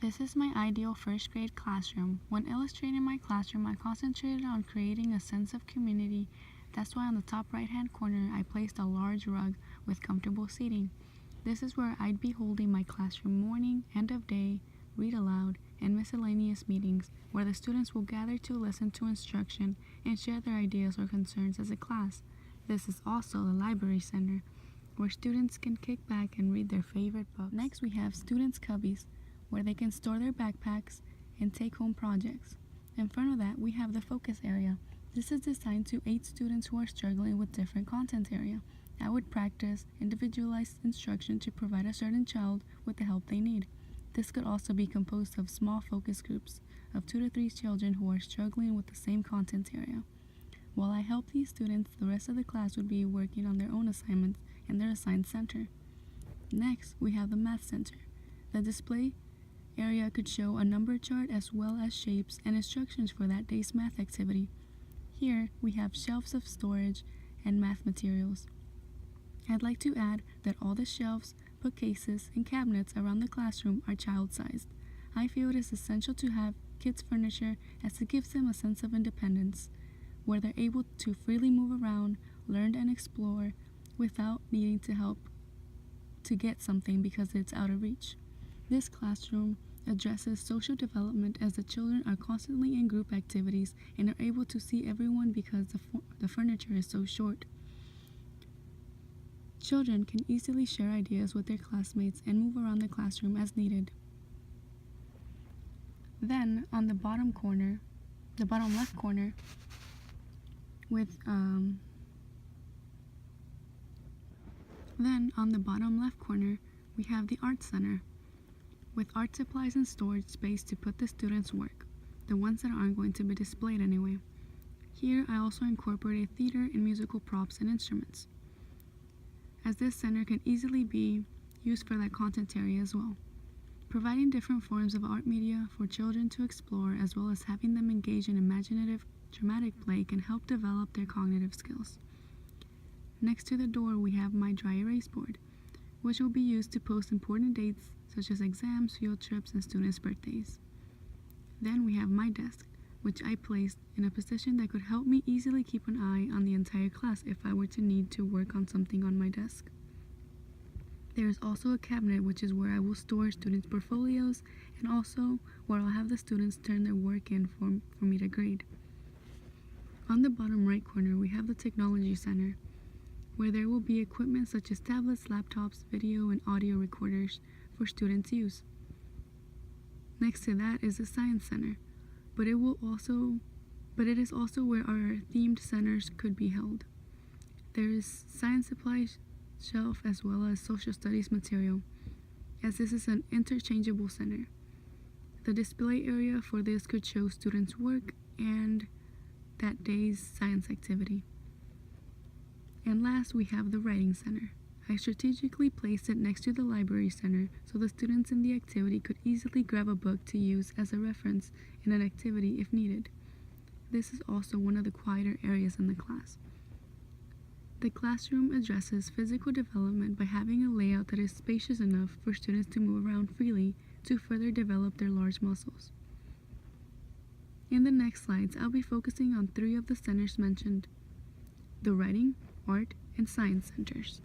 This is my ideal first grade classroom. When illustrating my classroom, I concentrated on creating a sense of community. That's why on the top right hand corner, I placed a large rug with comfortable seating. This is where I'd be holding my classroom morning, end of day, read aloud, and miscellaneous meetings, where the students will gather to listen to instruction and share their ideas or concerns as a class. This is also the library center, where students can kick back and read their favorite books. Next, we have students' cubbies, where they can store their backpacks and take home projects. In front of that, we have the focus area. This is designed to aid students who are struggling with different content area. I would practice individualized instruction to provide a certain child with the help they need. This could also be composed of small focus groups of 2 to 3 children who are struggling with the same content area. While I help these students, the rest of the class would be working on their own assignments in their assigned center. Next, we have the math center. The display area could show a number chart as well as shapes and instructions for that day's math activity. Here, we have shelves of storage and math materials. I'd like to add that all the shelves, bookcases, and cabinets around the classroom are child-sized. I feel it is essential to have kids' furniture as it gives them a sense of independence, where they're able to freely move around, learn and explore without needing to help to get something because it's out of reach. This classroom addresses social development as the children are constantly in group activities and are able to see everyone because the furniture is so short. Children can easily share ideas with their classmates and move around the classroom as needed. Then, on the bottom left corner, we have the art center, with art supplies and storage space to put the students' work, the ones that aren't going to be displayed anyway. Here, I also incorporated theater and musical props and instruments, as this center can easily be used for that content area as well. Providing different forms of art media for children to explore, as well as having them engage in imaginative, dramatic play, can help develop their cognitive skills. Next to the door, we have my dry erase board, which will be used to post important dates such as exams, field trips, and students' birthdays. Then we have my desk, which I placed in a position that could help me easily keep an eye on the entire class if I were to need to work on something on my desk. There is also a cabinet, which is where I will store students' portfolios and also where I'll have the students turn their work in for me to grade. On the bottom right corner, we have the Technology Center, where there will be equipment such as tablets, laptops, video, and audio recorders for students' use. Next to that is the Science Center, but it is also where our themed centers could be held. There is science supplies shelf as well as social studies material, as this is an interchangeable center. The display area for this could show students' work and that day's science activity. And last, we have the Writing Center. I strategically placed it next to the Library Center so the students in the activity could easily grab a book to use as a reference in an activity if needed. This is also one of the quieter areas in the class. The classroom addresses physical development by having a layout that is spacious enough for students to move around freely to further develop their large muscles. In the next slides, I'll be focusing on 3 of the centers mentioned: the writing, art, and science centers.